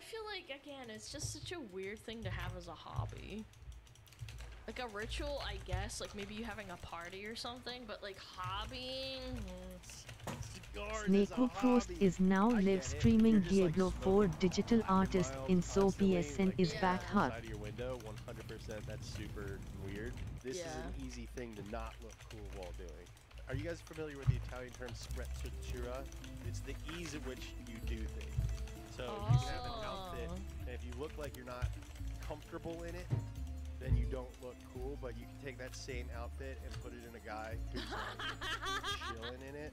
feel like, again, it's just such a weird thing to have as a hobby. Like a ritual, I guess, like maybe you having a party or something, but like hobbying. S.W.Frost is now live streaming Diablo 4 digital artist in so PSN is back hot. Outside of your window, 100%. That's super weird. This is an easy thing to not look cool while doing. Are you guys familiar with the Italian term sprezzatura? It's the ease at which you do things. So you can have an outfit, and if you look like you're not comfortable in it, then you don't look cool, but you can take that same outfit and put it in a guy who's chilling in it,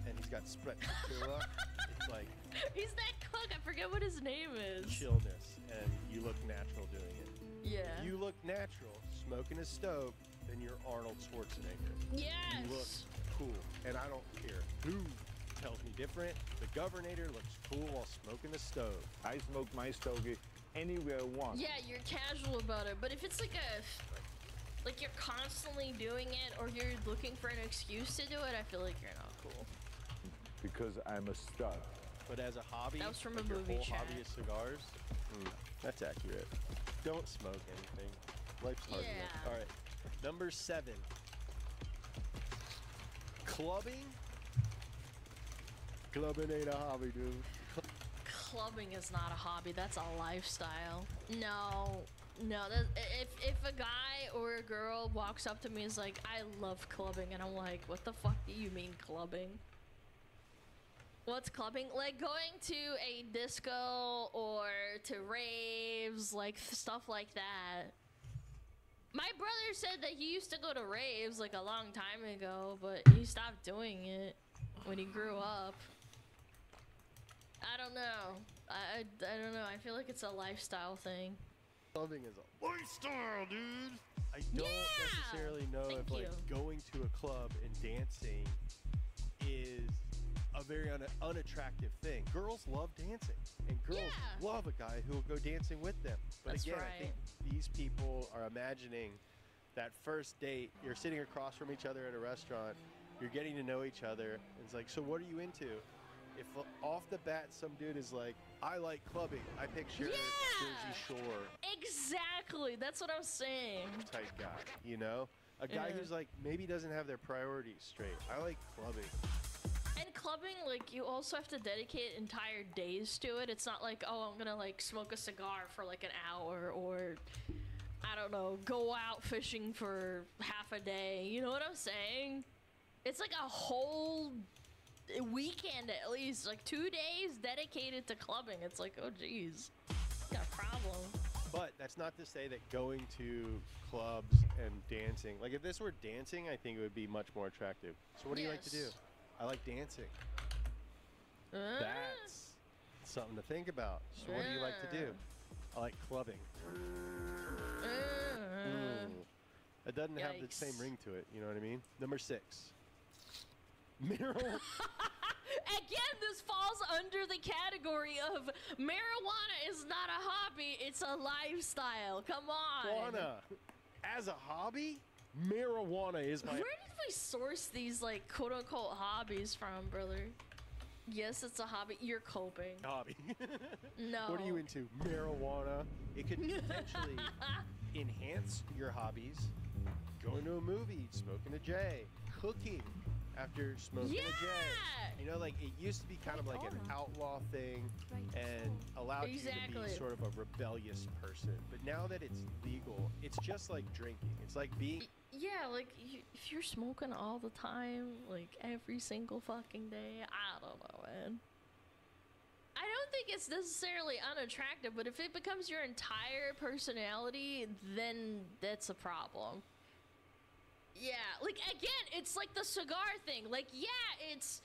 and he's got sprezzatura. It's like... He's that cook, I forget what his name is. Chillness, and you look natural doing it. Yeah. If you look natural, smoking a stove, then you're Arnold Schwarzenegger. Yes! You look cool, and I don't care who tells me different. The Governator looks cool while smoking a stove. I smoke my stogie anywhere I want. Yeah, you're casual about it, but if it's like like you're constantly doing it or you're looking for an excuse to do it, I feel like you're not cool. Because I'm a stud. But as a hobby, that was from like a movie your whole chat. hobby is cigars. That's accurate. Don't smoke anything. Life's hard enough. All right, number 7. Clubbing. Clubbing ain't a hobby, dude. Clubbing is not a hobby, that's a lifestyle. No, if a guy or a girl walks up to me and is like, I love clubbing, and I'm like, what the fuck do you mean clubbing? What's clubbing? Like going to a disco or to raves, like stuff like that. My brother said that he used to go to raves like a long time ago, but he stopped doing it when he grew up. I don't know. I don't know. I feel like it's a lifestyle thing. Clubbing is a lifestyle, dude. I don't necessarily know if like going to a club and dancing is a very unattractive thing. Girls love dancing, and girls love a guy who will go dancing with them. But again, I think these people are imagining that first date. You're sitting across from each other at a restaurant. You're getting to know each other. And it's like, so what are you into? If off the bat some dude is like, I like clubbing, I picture Jersey Shore. Exactly, that's what I'm saying. Type guy, you know? A guy who's like, maybe doesn't have their priorities straight. I like clubbing. And clubbing, like, you also have to dedicate entire days to it. It's not like, oh, I'm gonna like smoke a cigar for like an hour, or I don't know, go out fishing for half a day. You know what I'm saying? It's like a whole weekend at least, like 2 days dedicated to clubbing. It's like, oh geez, got a problem. But that's not to say that going to clubs and dancing, like if this were dancing, I think it would be much more attractive. So what do you like to do? I like dancing. That's something to think about. So what do you like to do? I like clubbing. It doesn't have the same ring to it, you know what I mean? Number 6. Marijuana. Again, this falls under the category of marijuana is not a hobby, it's a lifestyle. Come on. Marijuana. As a hobby? Marijuana is my... Where did we source these, like, quote-unquote hobbies from, brother? Yes, it's a hobby. You're coping. Hobby. No. What are you into? Marijuana. It could potentially enhance your hobbies. Going to a movie, smoking a J, cooking after smoking a J. You know, like, it used to be kind of like an outlaw thing and allowed you to be sort of a rebellious person. But now that it's legal, it's just like drinking. It's like being... Yeah, like, if you're smoking all the time, like, every single fucking day, I don't know, man. I don't think it's necessarily unattractive, but if it becomes your entire personality, then that's a problem. Yeah, like, again, it's like the cigar thing. Like, yeah, it's...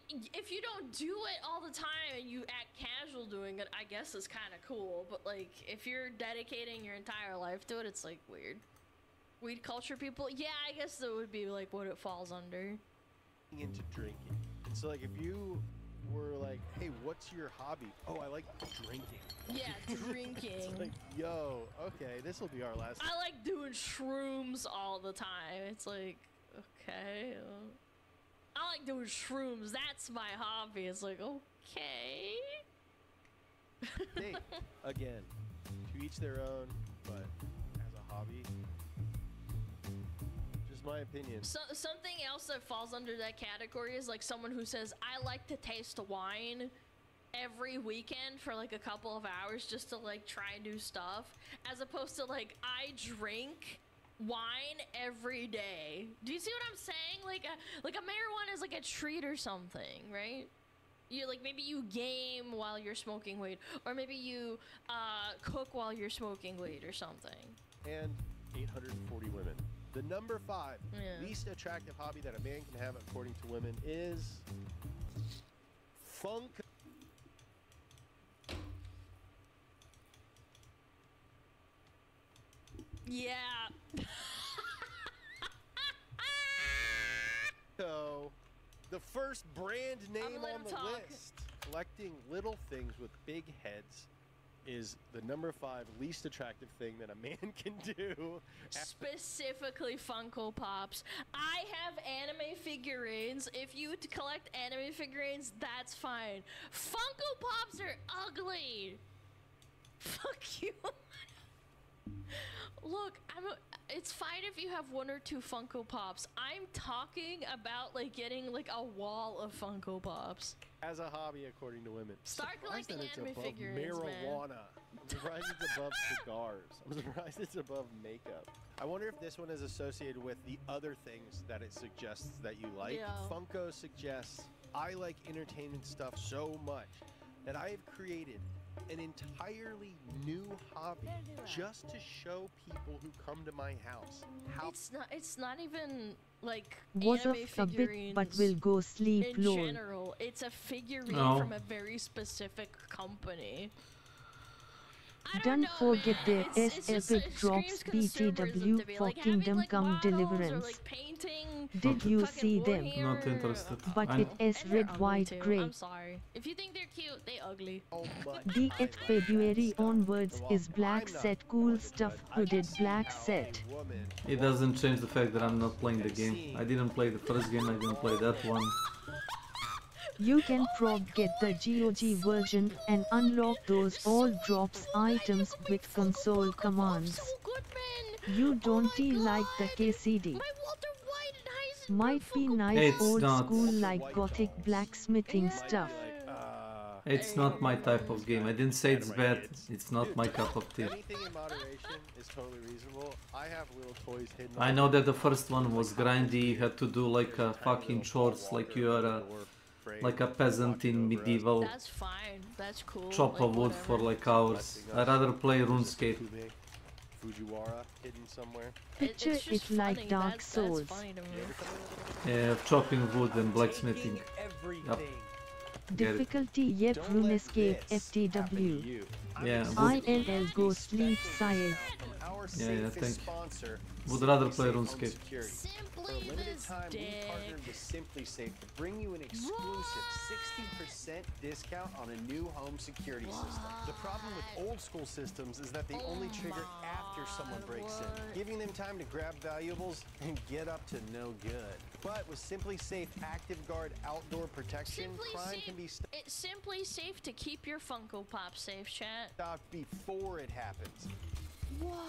If you don't do it all the time and you act casual doing it, I guess it's kind of cool. But, like, if you're dedicating your entire life to it, it's, like, weird. Weed culture people? Yeah, I guess that would be, like, what it falls under. Into drinking. And so, like, if you were like, hey, what's your hobby? Oh, I like drinking. Yeah, drinking. It's like, yo, okay, this will be our last... I like doing shrooms all the time. It's like, okay. I like doing shrooms. That's my hobby. It's like, okay. Hey, again, to each their own, but as a hobby, just my opinion. So, something else that falls under that category is like someone who says, I like to taste wine every weekend for like a couple of hours just to like try new stuff, as opposed to like, I drink wine every day. Do you see what I'm saying? Like a marijuana is like a treat or something, right? You like, maybe you game while you're smoking weed, or maybe you cook while you're smoking weed or something. And 840 women. The number 5 least attractive hobby that a man can have according to women is funk. Yeah. So, the first brand name on the list, collecting little things with big heads, is the number 5 least attractive thing that a man can do. Specifically Funko Pops. I have anime figurines. If you collect anime figurines, that's fine. Funko Pops are ugly. Fuck you. Look, it's fine if you have 1 or 2 Funko Pops. I'm talking about like getting like a wall of Funko Pops. As a hobby, according to women. Start collecting anime figurines, marijuana. man. I'm surprised it's above cigars. I'm surprised it's above makeup. I wonder if this one is associated with the other things that it suggests that you like. Yeah. Funko suggests, I like entertainment stuff so much that I have created an entirely new hobby just to show people who come to my house how it's not even like was anime off a bit, figurines but will go sleep in lol. general. It's a figurine from a very specific company. Don't forget their epic drops BTW for Kingdom Come Deliverance. Did you see them? Not interested. But it is red, white, grey. I'm sorry. If you think they're cute, they ugly. The February onwards is black set, cool stuff, hooded black set. It doesn't change the fact that I'm not playing the game. I didn't play the first game, I didn't play that one. You can get the GOG version and unlock those all drops items with console commands. You don't like the KCD. Might be nice old school like gothic blacksmithing stuff. It's not my type of game. I didn't say it's bad. It's not my cup of tea. Anything in moderation is totally reasonable. I have little toys hidden. I know that the first one was grindy. You had to do like fucking chores, like you are like a peasant in medieval. That's fine. That's cool. Chop of wood for like hours. I'd rather play RuneScape. Fujiwara hidden somewhere. Picture it like Dark Souls. Yeah, chopping wood and blacksmithing. Yep. Difficulty yep, RuneScape FTW. Yeah, ILL go sleep sire. Yeah, thank you. Would rather play RuneScape. For a limited time, we partnered with SimpliSafe to bring you an exclusive 60% discount on a new home security system. The problem with old school systems is that they only trigger after someone breaks in, giving them time to grab valuables and get up to no good. But with SimpliSafe Active Guard outdoor protection, crime can be stopped. It's simply safe to keep your Funko Pop safe, chat. Before it happens. What?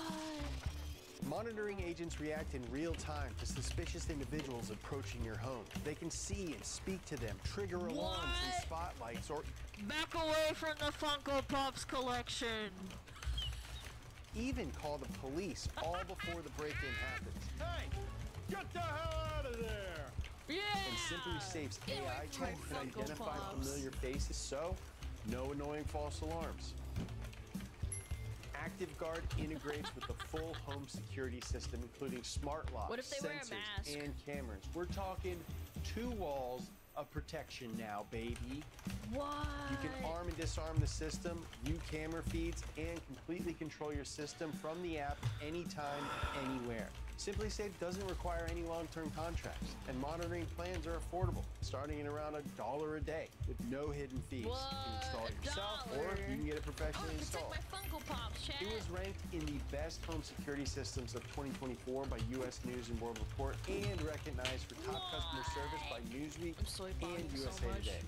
Monitoring agents react in real time to suspicious individuals approaching your home. They can see and speak to them, trigger alarms and spotlights, or back away from the Funko Pops collection. Even call the police all before the break-in happens. Hey, get the hell out of there! Yeah. And SimpliSafe's AI check can identify familiar faces, so no annoying false alarms. Active Guard integrates with the full home security system, including smart locks, what if they wear a mask? And cameras. We're talking 2 walls of protection now, baby. What? You can arm and disarm the system, view camera feeds, and completely control your system from the app anytime, anywhere. SimpliSafe doesn't require any long-term contracts, and monitoring plans are affordable, starting at around $1 a day with no hidden fees. What? You can install it yourself, or you can get it professionally installed. My Funko Pops, chat. It was ranked in the best home security systems of 2024 by U.S. News and World Report, and recognized for top customer service by Newsweek and USA Today.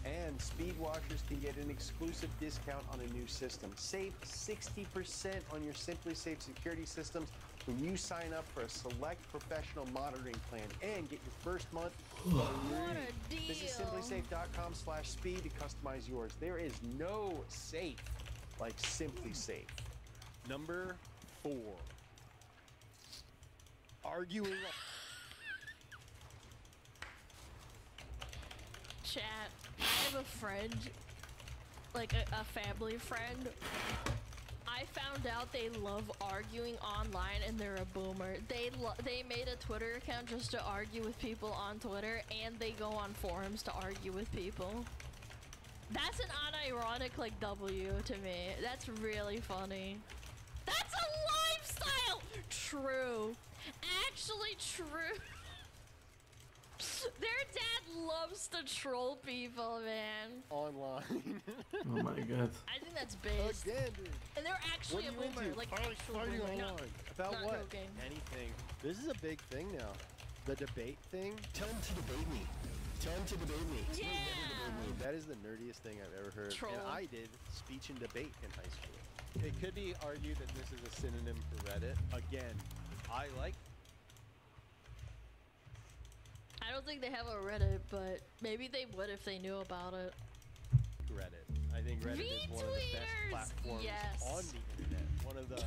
And speed washers can get an exclusive discount on a new system. Save 60% on your Simply Safe security systems when you sign up for a select professional monitoring plan and get your first month for free. What a deal. Visit simplysafe.com/speed to customize yours. There is no safe like Simply Safe. Number 4. Arguing. Chat, I have a friend, like a family friend. I found out they love arguing online and they're a boomer. They made a Twitter account just to argue with people on Twitter, and they go on forums to argue with people. That's an unironic like W to me. That's really funny. That's a lifestyle! True. Actually true. Their dad loves to troll people, man. Online. Oh my god. I think that's based. Again, dude. And they're actually a What are you boomer, into? like actual Fighting boomer. online. About not what? joking. Anything. This is a big thing now. The debate thing. Time to debate me. Time to debate me. Yeah. That is the nerdiest thing I've ever heard. Troll. And I did speech and debate in high school. It could be argued that this is a synonym for Reddit. Again, I like I don't think they have a Reddit, but maybe they would if they knew about it. Reddit. I think Reddit is one of the best V-tweeters! platforms Yes. on the internet. One of the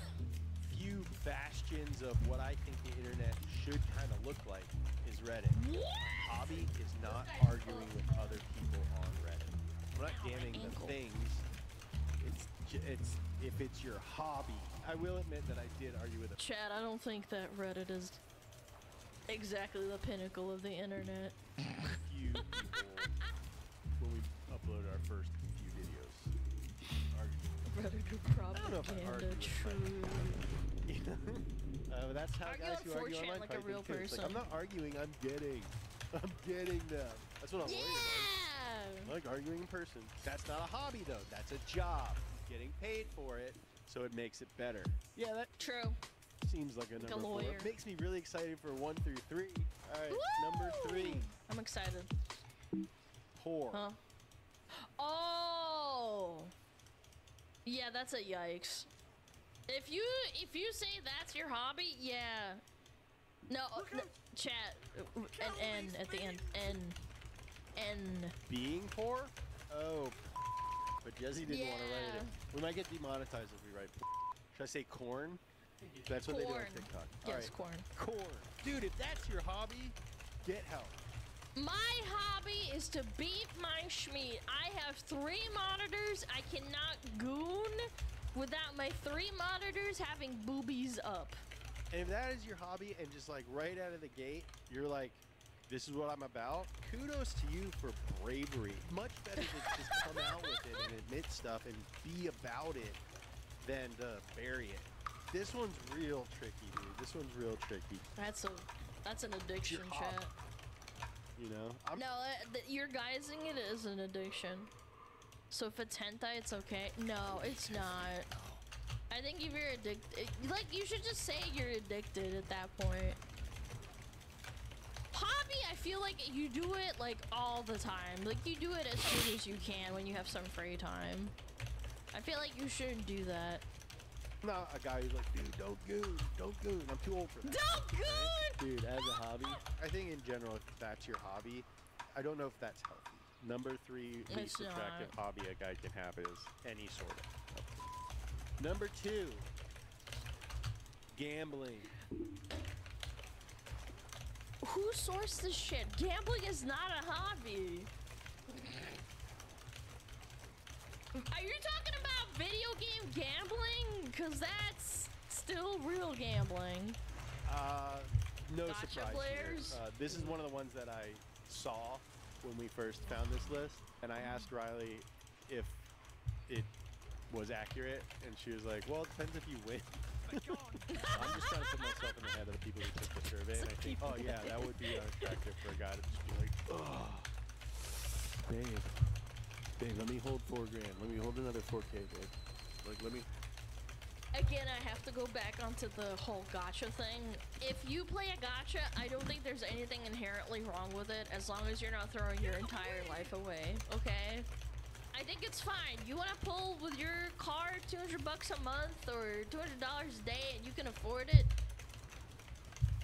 few bastions of what I think the internet should kind of look like is Reddit. What? Hobby is not arguing with other people on Reddit. I'm not damning the ankle. things. It's if it's your hobby. I will admit that I did argue with a Chad, I don't think that Reddit is exactly the pinnacle of the internet. few people when we uploaded our first few videos. Arguing. Reddit I don't know if I propaganda, argue with true. That's how Argue guys on who argue 4chan online like a probably real think too. It's like, person. I'm not arguing, I'm getting them. That's what a lawyer does. Yeah! I like arguing in person. That's not a hobby though. That's a job. Getting paid for it, so it makes it better. Yeah, that True. seems like a number 4. lawyer. It makes me really excited for 1 through 3. All right, number Woo! 3. I'm excited. Poor. Huh? Oh! Yeah, that's a yikes. If you say that's your hobby, yeah. No, chat, an N at the end. N. Being poor? Oh, but Jesse didn't want to write Yeah. it. We might get demonetized if we write. Should I say corn? That's what they do on Corn. TikTok. Yes, All right. corn. Corn. Dude, if that's your hobby, get help. My hobby is to beat my schmeat. I have 3 monitors. I cannot goon without my 3 monitors having boobies up. And if that is your hobby and just like right out of the gate, you're like, this is what I'm about, kudos to you for bravery. Much better to just come out with it and admit stuff and be about it than to bury it. This one's real tricky, dude. This one's real tricky. That's an addiction, Your chat. You know? No, you're guising it as an addiction. So if it's hentai, it's okay. No, it's not. I think if you're addicted, like, you should just say you're addicted at that point. Hobby, I feel like you do it, like, all the time. Like, you do it as soon as you can when you have some free time. I feel like you shouldn't do that. I'm not a guy who's like, dude, don't goon. I'm too old for that. Don't goon! Dude, as a hobby, I think in general, if that's your hobby, I don't know if that's healthy. Number 3 least It's attractive not. hobby a guy can have is any sort of healthy. Number 2, gambling. Who sourced this shit? Gambling is not a hobby. Are you talking about video game gambling? Cause that's still real gambling. No Gotcha surprise players? here. This is one of the ones that I saw when we first found this list, and I asked Riley if it was accurate, and she was like, well, it depends if you win. I'm just trying to put myself in the head of the people who took the survey, and I think, oh yeah, that would be unattractive for a guy to just be like, oh, babe, let me hold $4 grand. Let me hold another 4K, babe. Like, let me. again, I have to go back onto the whole gacha thing. If you play a gacha, I don't think there's anything inherently wrong with it as long as you're not throwing your entire life away, okay? I think it's fine. You want to pull with your card $200 a month or $200 a day and you can afford it?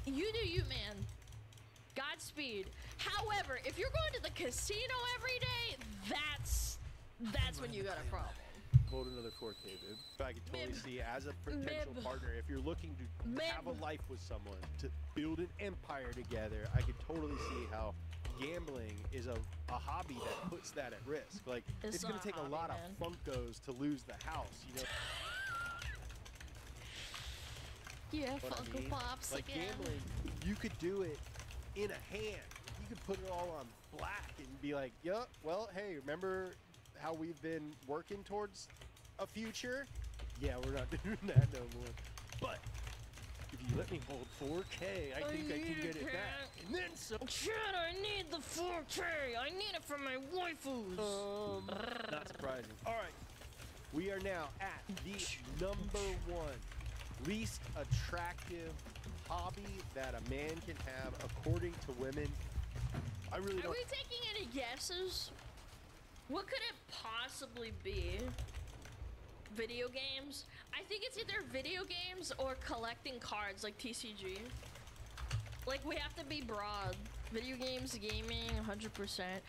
You do you, man. Godspeed. However, if you're going to the casino every day, that's when you got a problem. Hold another 4K, dude. I can totally see as a potential partner, if you're looking to have a life with someone, to build an empire together, I can totally see how gambling is a hobby that puts that at risk. Like, it's going to take a lot of Funkos to lose the house, you know? Yeah, Funko Pops like again. Gambling, you could do it in a hand. You could put it all on black and be like, yeah, well, hey, remember how we've been working towards a future? Yeah, we're not doing that no more. But if you let me hold 4K, I think I can get it back. And then some. Chad, I need the 4K. I need it for my waifus. Not surprising. All right, we are now at the #1 least attractive hobby that a man can have according to women. I really don't. Are we taking any guesses? What could it possibly be? Video games? I think it's either video games or collecting cards like TCG. Like, we have to be broad. Video games, gaming, 100%.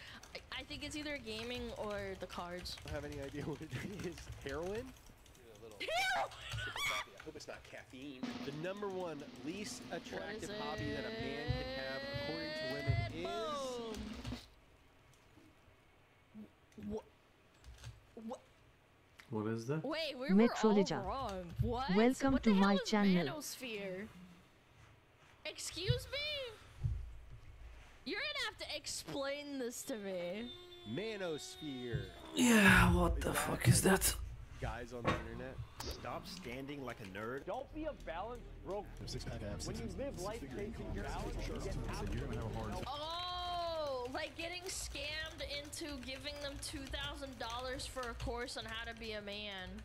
I think it's either gaming or the cards. I don't have any idea what it is. Heroin? Heroin! I hope it's not caffeine. The #1 least attractive hobby that a man can have according to women is... What is that? Wait, we were all wrong. What? Welcome what to the hell my is channel. Manosphere? Excuse me? You're gonna have to explain this to me. Manosphere. Yeah, what the fuck is that? Guys on the internet. Stop standing like a nerd. Don't be a balanced broke. When you live life chasing your balance, you get happy. Oh, like getting scammed into giving them $2,000 for a course on how to be a man.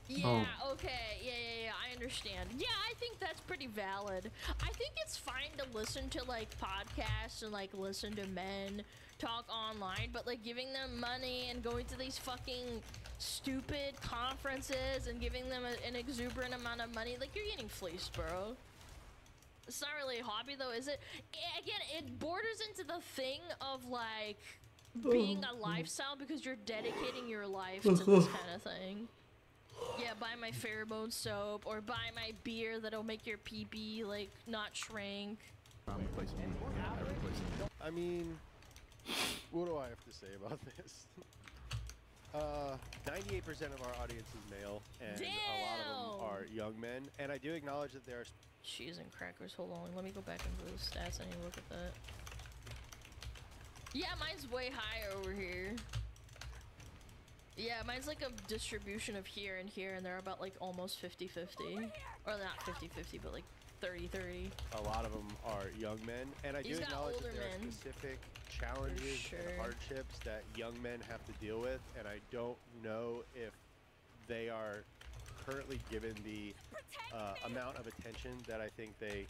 Yeah, okay, yeah, I understand. Yeah, I think that's pretty valid. I think it's fine to listen to, like, podcasts and, like, listen to men talk online, but, like, giving them money and going to these fucking stupid conferences and giving them an exuberant amount of money, like, you're getting fleeced, bro. It's not really a hobby, though, is it? Again, it borders into the thing of, like, being a lifestyle because you're dedicating your life to this kind of thing. Yeah, buy my pheromone soap, or buy my beer that'll make your pee-pee, like, not shrink. I mean, what do I have to say about this? 98% of our audience is male, and a lot of them are young men, and I do acknowledge that there are... Cheese and crackers, hold on, let me go back into the stats, I need to look at that. Yeah, mine's way higher over here. Yeah, mine's like a distribution of here, and they're about like almost 50-50. Or not 50-50, but like 30-30. A lot of them are young men, and I do acknowledge that there are specific challenges and hardships that young men have to deal with, and I don't know if they are currently given the amount of attention that I think they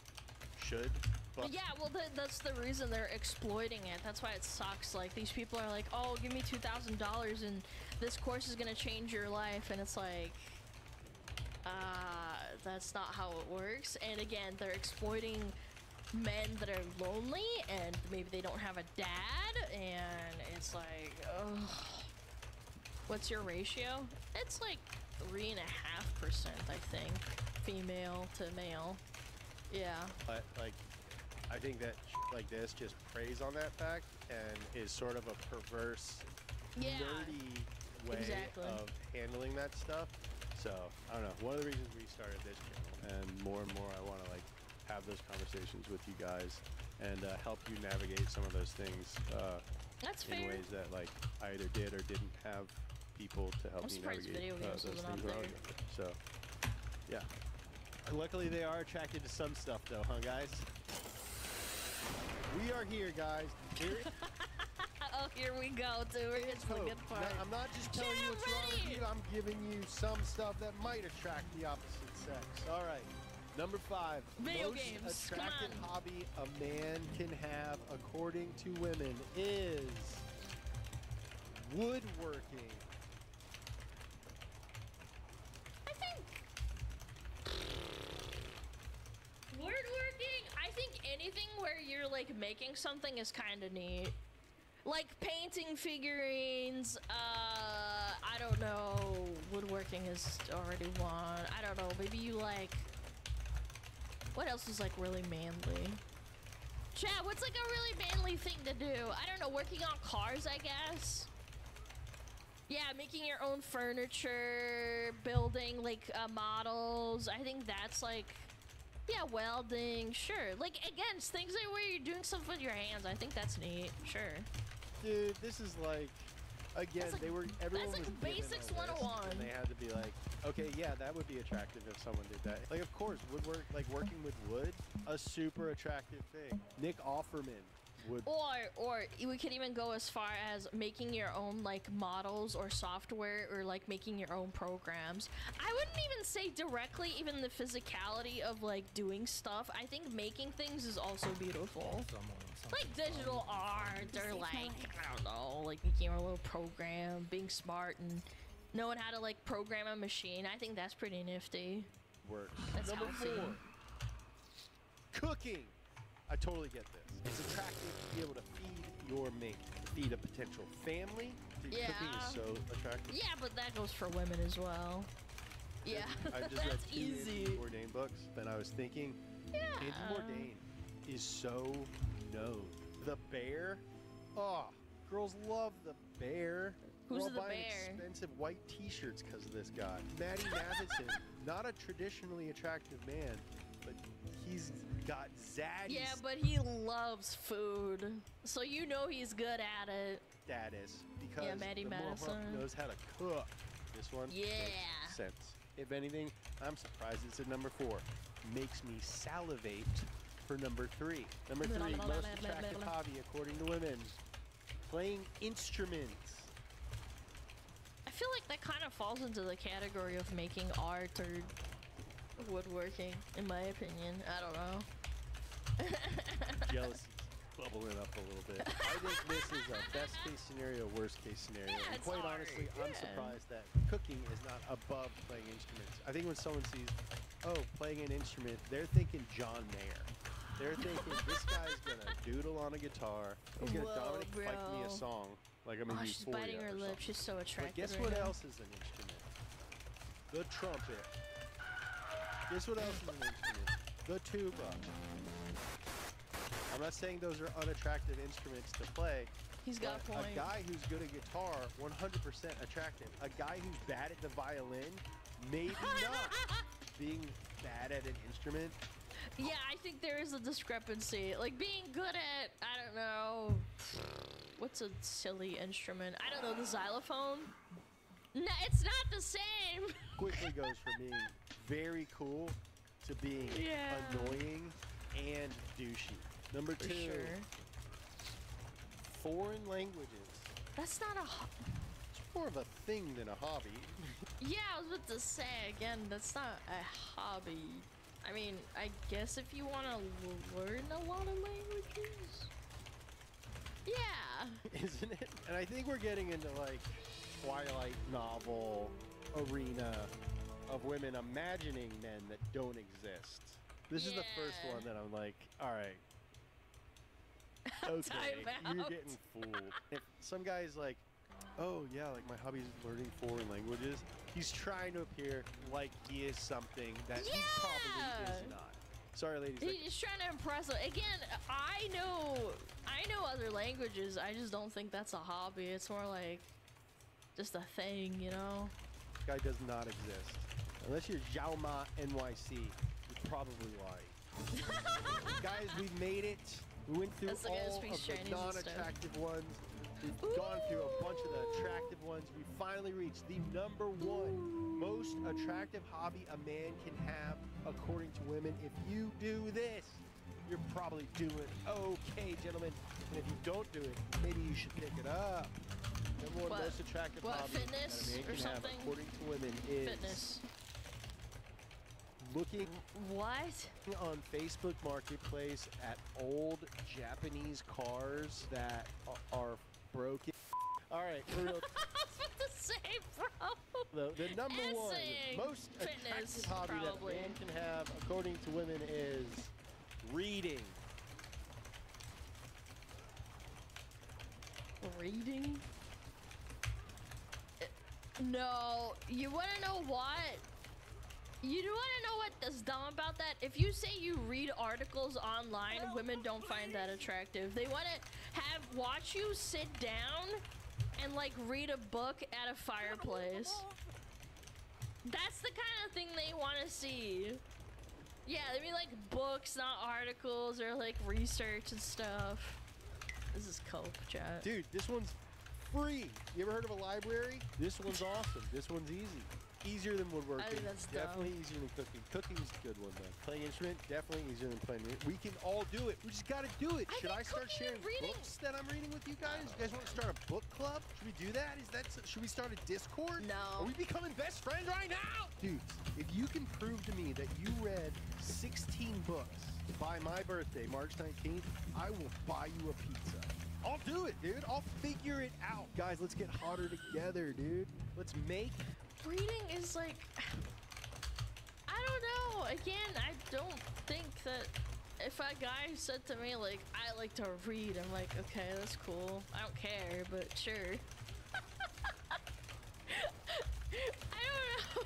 should. But yeah, well, that's the reason they're exploiting it. That's why it sucks. Like, these people are like, oh, give me $2,000 and this course is gonna change your life, and it's like, that's not how it works. And again, they're exploiting men that are lonely and maybe they don't have a dad, and it's like, ugh. What's your ratio? It's like 3.5%, I think, female to male. Yeah. But like, I think that like this just preys on that fact and is sort of a perverse, nerdy way of handling that stuff. So I don't know. One of the reasons we started this channel, and more I want to like have those conversations with you guys and help you navigate some of those things in ways that like I either did or didn't have people to help me navigate those things when I was younger. So yeah. Luckily, they are attracted to some stuff, though, huh, guys? We are here, guys. Here we go, dude. We're getting to the good part. Now, I'm not just telling you what's wrong with you. I'm giving you some stuff that might attract the opposite sex. All right. Number 5. Video most games. Come attractive on. hobby a man can have, according to women, is woodworking. I think woodworking. I think anything where you're like making something is kind of neat. Like painting figurines. I don't know. Woodworking is already one. I don't know. Maybe you like. What else is like really manly? Chat, what's like a really manly thing to do? I don't know, working on cars, I guess? Yeah, making your own furniture, building like models. I think that's like, yeah, welding, sure. Like, again, it's things like where you're doing stuff with your hands. I think that's neat, sure. Dude, this is like, again, That's like- they were, everyone that's like was given a basics list, 101. and they had to be like, okay, yeah, that would be attractive if someone did that. Like, of course, woodwork, like working with wood, a super attractive thing. Nick Offerman would. Or we could even go as far as making your own like models or software, or like making your own programs. I wouldn't even say directly even the physicality of like doing stuff. I think making things is also beautiful. Like digital art, or like, I don't know, like making your own little program, being smart and knowing how to like program a machine. I think that's pretty nifty. Works. That's Number healthy. 4, cooking. I totally get this. It's attractive to be able to feed your mate, feed a potential family. Dude, Yeah. Cooking is so attractive. Yeah, but that goes for women as well. Yeah, I just that's read 2 easy. Anthony Bourdain books, and I was thinking, Yeah. Anthony Bourdain is so known. The Bear. Oh, girls love the Bear. Who's We're all the buying Bear? expensive white T-shirts because of this guy. Matty Matheson, not a traditionally attractive man, but he's got zaddy Yeah, but he loves food, so you know he's good at it. status because Yeah, Matty the Mohawk Matheson. knows how to cook. This one Yeah. makes sense. If anything, I'm surprised it's at number 4. Makes me salivate for number 3. Number 3, most attractive hobby according to women. Playing instruments. I feel like that kind of falls into the category of making art or woodworking, in my opinion. I don't know. Jealousy's bubbling up a little bit. I think this is a best case scenario, worst case scenario. Yeah, and it's quite art, honestly, I'm yeah. surprised that cooking is not above playing instruments. I think when someone sees, oh, playing an instrument, they're thinking John Mayer. They're thinking this guy's gonna doodle on a guitar. He's gonna Whoa, Dominic fight me a bro. song like I'm in Oh, she's Euphoria biting her or lip. something. She's so attractive. But guess right what now. else is an instrument? The trumpet. Guess what else is an instrument? The tuba. I'm not saying those are unattractive instruments to play. He's got a but point. a guy who's good at guitar, 100% attractive. A guy who's bad at the violin, maybe not. Being bad at an instrument, Yeah, I think there is a discrepancy. Like being good at, I don't know, what's a silly instrument? I don't know, the xylophone? No, it's not the same. quickly goes from being very cool to being Yeah. annoying and douchey. Number For 2, sure. foreign languages. That's not a. It's more of a thing than a hobby. Yeah, I was about to say again, that's not a hobby. I mean, I guess if you want to learn a lot of languages. Yeah. Isn't it? And I think we're getting into like Twilight novel arena of women imagining men that don't exist. This is the first Yeah. one that I'm like, all right. Okay, Time you're out. getting fooled. If some guy's like, oh yeah, like my hobby is learning foreign languages, he's trying to appear like he is something that he probably is Yeah. not. Sorry, ladies. like, He's trying to impress them. Again, I know other languages. I just don't think that's a hobby. It's more like just a thing, you know? guy does not exist. Unless you're Xiaoma NYC, you're probably lying. Guys, we've made it. We went through That's the guy who all speaks of the Chinese and stuff. non-attractive ones. We've gone through a bunch of the attractive ones. We finally reached the number 1 most attractive hobby a man can have, according to women. If you do this, you're probably doing okay, gentlemen. And if you don't do it, maybe you should pick it up. Number one What? most attractive What, hobby fitness that a man or can have, something? according to women, is Fitness. looking What? on Facebook Marketplace at old Japanese cars that are broken. All right, for real. I was about to say, bro. The number one Essaying most fitness, attractive hobby probably. that a man can have, according to women, is reading. Reading? No, you want to know what? You want to know what's dumb about that? If you say you read articles online, women don't find that attractive. They want to watch you sit down and like read a book at a fireplace. That's the kind of thing they want to see. Yeah, they mean like books, not articles or like research and stuff. This is cope, chat. Dude, this one's free. You ever heard of a library? This one's awesome. This one's easy. Easier than woodworking. I think that's dumb. Definitely easier than cooking. Cooking's a good one though. Playing instrument, definitely easier than playing. We can all do it. We just gotta do it. Should I start sharing books that I'm reading with you guys? You guys want to start a book club? Should we do that? Should we start a Discord? No. Are we becoming best friends right now? Dudes, if you can prove to me that you read 16 books by my birthday, March 19th, I will buy you a pizza. I'll do it, dude. I'll figure it out. Guys, let's get hotter together, dude. Let's make... Reading is like... I don't know. Again, I don't think that... If a guy said to me, like, I like to read, I'm like, okay, that's cool. I don't care, but sure. I don't know.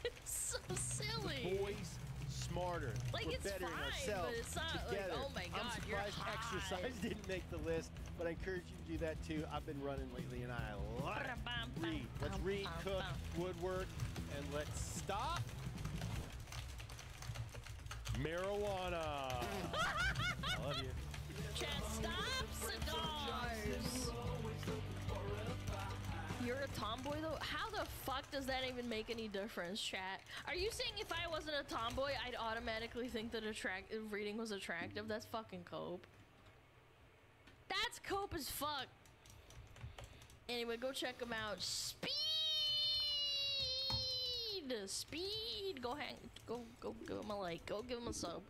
It's so silly. Boys smarter. Like, We're it's bettering fine, ourselves but it's not together. like, oh my god, I'm you're surprised high. exercise didn't make the list, but I encourage you to do that too. I've been running lately and I love it. Read. Let's read, cook, woodwork, and let's stop marijuana. I love you. Chat, stop cigars. You're a tomboy though? How the fuck does that even make any difference, chat? Are you saying if I wasn't a tomboy, I'd automatically think that reading was attractive? That's fucking cope. That's cope as fuck. Anyway, go check them out. Speed! Go give him a like. Go give him a sub.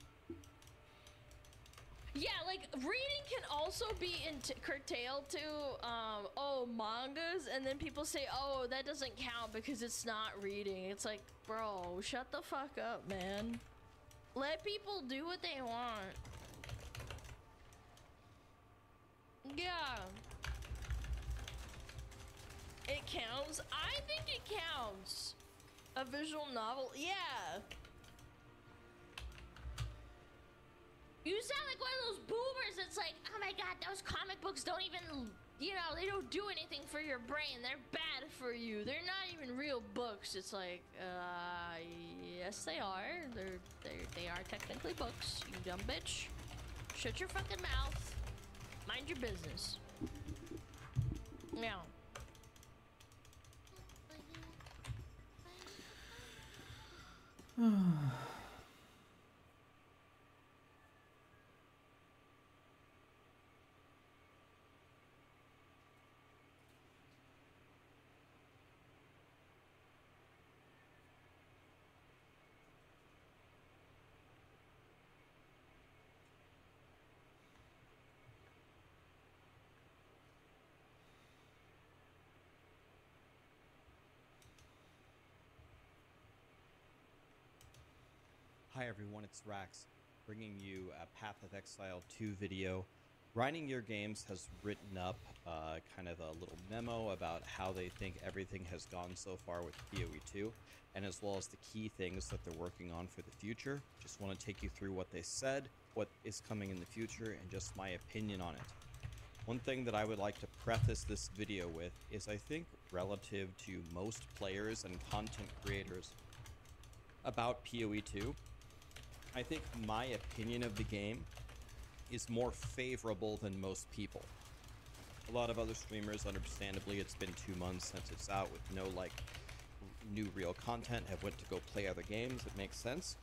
Yeah, like, reading can also be curtailed to, oh, mangas, and then people say, oh, that doesn't count because it's not reading. It's like, bro, shut the fuck up, man. Let people do what they want. Yeah. It counts? I think it counts. A visual novel? Yeah. You sound like one of those boomers that's like, oh my god, those comic books don't even, you know, they don't do anything for your brain. They're bad for you. They're not even real books. It's like, yes they are. They are technically books, you dumb bitch. Shut your fucking mouth. Mind your business. Now. Hi everyone, it's Rax, bringing you a Path of Exile 2 video. Grinding Your Games has written up kind of a little memo about how they think everything has gone so far with PoE 2, and as well as the key things that they're working on for the future. Just want to take you through what they said, what is coming in the future, and just my opinion on it. One thing that I would like to preface this video with is I think relative to most players and content creators about PoE 2, I think my opinion of the game is more favorable than most people. A lot of other streamers, understandably, it's been 2 months since it's out with no like new real content, have went to go play other games. It makes sense.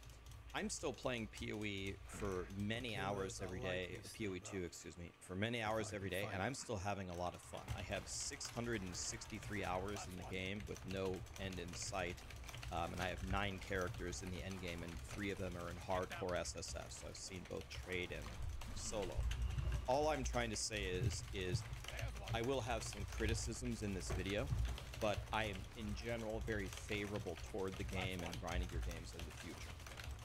I'm still playing PoE for many hours every day, PoE 2, excuse me, for many hours every day, and I'm still having a lot of fun. I have 663 hours in the game with no end in sight, and I have 9 characters in the end game, and 3 of them are in hardcore SSS, so I've seen both trade and solo. All I'm trying to say is I will have some criticisms in this video, but I am in general very favorable toward the game and grinding your games in the future.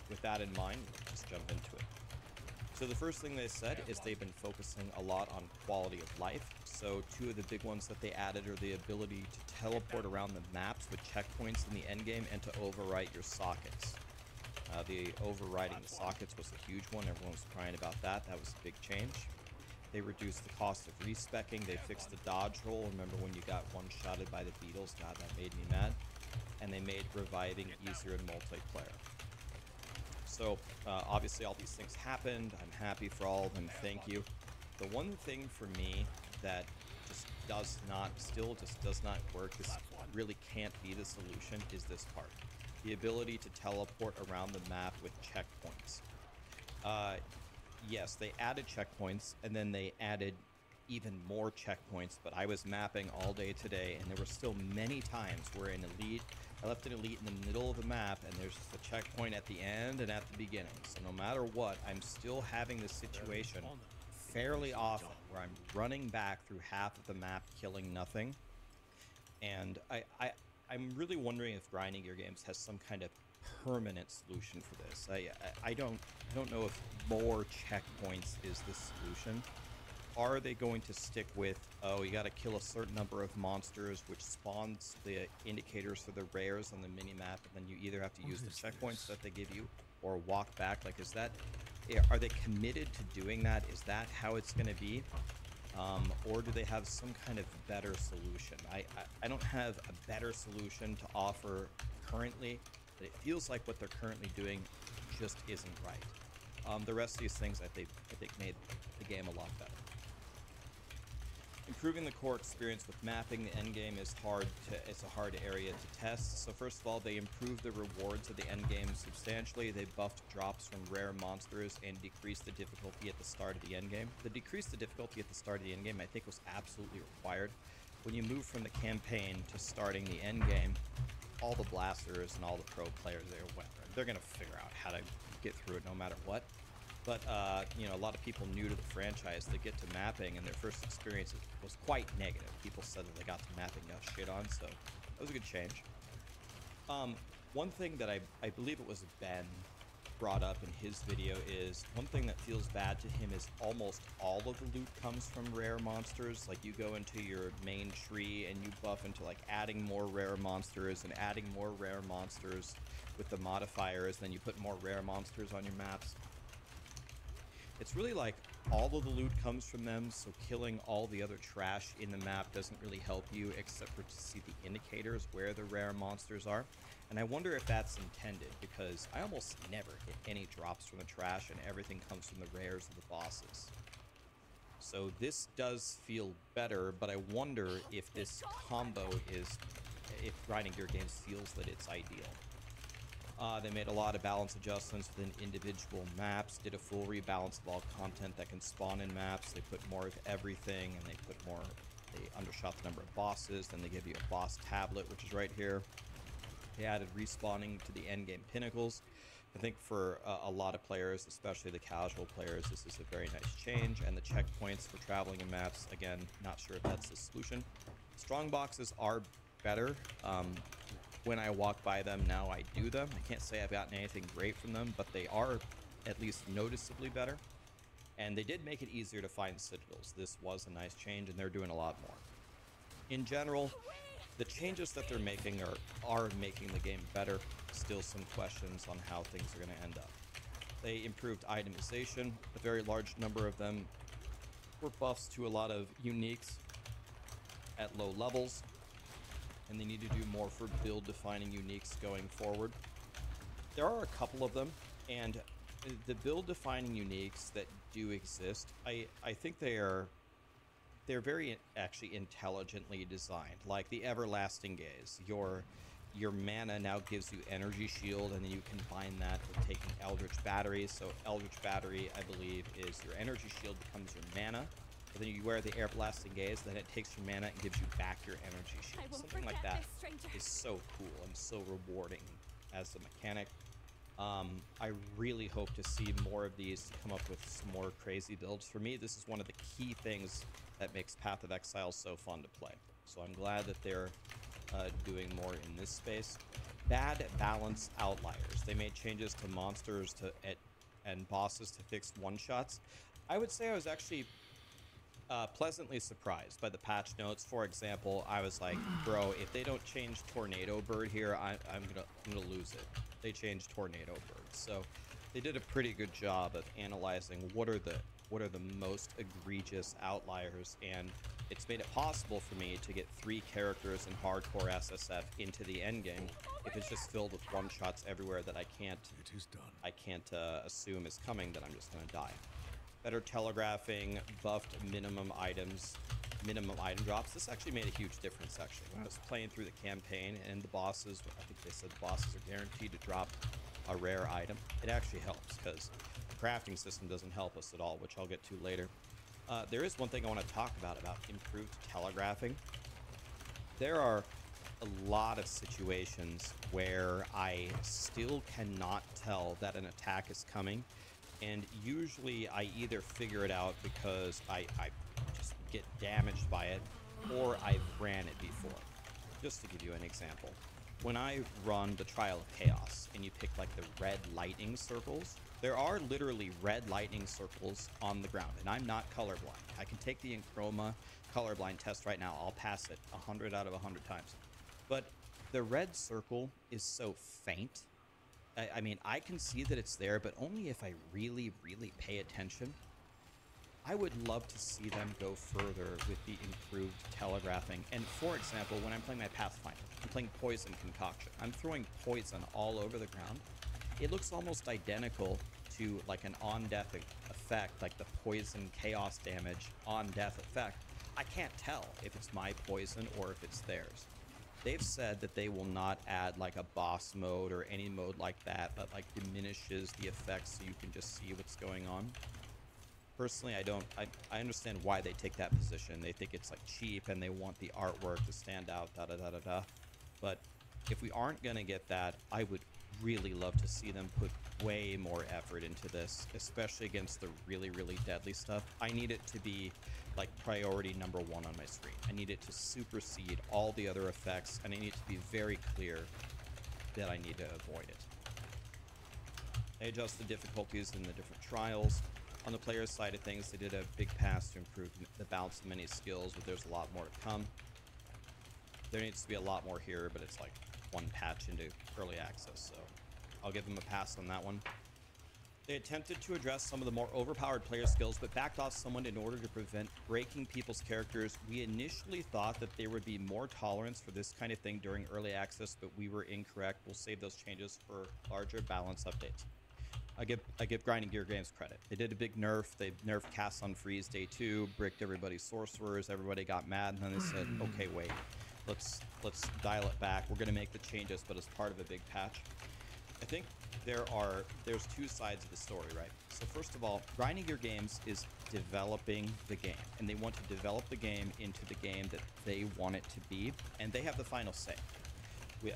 With that in mind, let's jump into it. So the first thing they said is they've been focusing a lot on quality of life. So 2 of the big ones that they added are the ability to teleport around the maps with checkpoints in the endgame and to overwrite your sockets. The overriding the sockets was a huge one. Everyone was crying about that. That was a big change. They reduced the cost of respecking. They fixed the dodge roll. Remember when you got one-shotted by the beetles? God, that made me mad. And they made reviving easier in multiplayer. So, obviously all these things happened. I'm happy for all of them. Thank you. The one thing for me that still does not work, this really can't be the solution, is this part. The ability to teleport around the map with checkpoints. Yes, they added checkpoints, and then they added even more checkpoints, but I was mapping all day today, and there were still many times where I left an elite in the middle of the map, and there's just a checkpoint at the end and at the beginning. So no matter what, I'm still having this situation fairly often where I'm running back through half of the map, killing nothing. And I'm really wondering if grinding your games has some kind of permanent solution for this. I don't know if more checkpoints is the solution. Are they going to stick with, oh, you got to kill a certain number of monsters, which spawns the indicators for the rares on the minimap, and then you either have to use the checkpoints that they give you or walk back? Like, are they committed to doing that? Is that how it's going to be? Or do they have some kind of better solution? I don't have a better solution to offer currently, but it feels like what they're currently doing just isn't right. The rest of these things I think made the game a lot better. Improving the core experience with mapping the endgame it's a hard area to test. So first of all, they improved the rewards of the endgame substantially. They buffed drops from rare monsters and decreased the difficulty at the start of the endgame. The decrease the difficulty at the start of the endgame I think was absolutely required. When you move from the campaign to starting the endgame, all the blasters and all the pro players they're going to figure out how to get through it no matter what. But, you know, a lot of people new to the franchise, they get to mapping, and their first experience was quite negative. People said that they got to mapping, got shit on, so that was a good change. One thing that I believe it was Ben brought up in his video is, one thing that feels bad to him is almost all of the loot comes from rare monsters. Like, you go into your main tree, and you buff into, like, adding more rare monsters and adding more rare monsters with the modifiers, then you put more rare monsters on your maps. It's really like all of the loot comes from them, so killing all the other trash in the map doesn't really help you, except for to see the indicators where the rare monsters are. And I wonder if that's intended, because I almost never get any drops from the trash, and everything comes from the rares of the bosses. So this does feel better, but I wonder if this combo if grinding your games feels that it's ideal. They made a lot of balance adjustments within individual maps, did a full rebalance of all content that can spawn in maps. They put more of everything, and they undershot the number of bosses. Then they give you a boss tablet, which is right here. They added respawning to the endgame pinnacles. I think for a lot of players, especially the casual players, this is a very nice change. And the checkpoints for traveling in maps, again, not sure if that's the solution. Strong boxes are better. When I walk by them now, I do them. I can't say I've gotten anything great from them, but they are at least noticeably better. And they did make it easier to find citadels. This was a nice change, and they're doing a lot more. In general, the changes that they're making are making the game better. Still some questions on how things are going to end up. They improved itemization. A very large number of them were buffs to a lot of uniques at low levels. And they need to do more for build-defining uniques going forward. There are a couple of them, and the build-defining uniques that do exist, I think they're very actually intelligently designed. Like the Everlasting Gaze, your your mana now gives you energy shield, and then you combine that with taking Eldritch Battery. So Eldritch Battery, I believe, is your energy shield becomes your mana. But then you wear the Air Blasting Gaze, then it takes your mana and gives you back your energy shield. Something like that is so cool and so rewarding as a mechanic. I really hope to see more of these to come up with some more crazy builds. For me, this is one of the key things that makes Path of Exile so fun to play. So I'm glad that they're doing more in this space. Bad balance outliers. They made changes to monsters and bosses to fix one-shots. I would say I was actually pleasantly surprised by the patch notes. For example, I was like, bro, if they don't change Tornado Bird here, I'm gonna lose it. They changed Tornado Bird. So they did a pretty good job of analyzing what are the most egregious outliers, and it's made it possible for me to get 3 characters in hardcore SSF into the endgame if it's just filled with one-shots everywhere that I can't assume is coming, that I'm just gonna die. Better telegraphing, buffed minimum item drops. This actually made a huge difference, actually. When I was playing through the campaign and the bosses, I think they said the bosses are guaranteed to drop a rare item. It actually helps, because the crafting system doesn't help us at all, which I'll get to later. There is one thing I want to talk about improved telegraphing. There are a lot of situations where I still cannot tell that an attack is coming, and usually I either figure it out because I just get damaged by it, or I've ran it before. Just to give you an example, when I run the Trial of Chaos and you pick like the red lightning circles, there are literally red lightning circles on the ground, and I'm not colorblind. I can take the Enchroma colorblind test right now. I'll pass it 100 out of 100 times. But the red circle is so faint. I mean, I can see that it's there, but only if I really, really pay attention. I would love to see them go further with the improved telegraphing. And for example, when I'm playing my Pathfinder, I'm playing Poison Concoction. I'm throwing poison all over the ground. It looks almost identical to like an on-death effect, like the poison chaos damage on-death effect. I can't tell if it's my poison or if it's theirs. They've said that they will not add like a boss mode or any mode like that like diminishes the effects so you can just see what's going on. Personally, I understand why they take that position. They think it's like cheap and they want the artwork to stand out, da-da-da-da-da. But if we aren't gonna get that, I would really love to see them put way more effort into this, especially against the really, really deadly stuff. I need it to be like priority number 1 on my screen. I need it to supersede all the other effects, and I need it to be very clear that I need to avoid it. They adjust the difficulties in the different trials. On the player's side of things, they did a big pass to improve the balance of many skills, but there's a lot more to come. There needs to be a lot more here, but it's like 1 patch into early access, so I'll give them a pass on that one. They attempted to address some of the more overpowered player skills, but backed off someone in order to prevent breaking people's characters. We initially thought that there would be more tolerance for this kind of thing during early access, but we were incorrect. We'll save those changes for larger balance updates. I give Grinding Gear Games credit. They did a big nerf. They nerfed Cast on Freeze Day 2, bricked everybody's sorcerers. Everybody got mad, and then they said, okay, wait, let's dial it back. We're gonna make the changes, but as part of a big patch. I think there's 2 sides of the story, right? So first of all, Grinding Gear Games is developing the game, and they want to develop the game into the game that they want it to be, and they have the final say. We,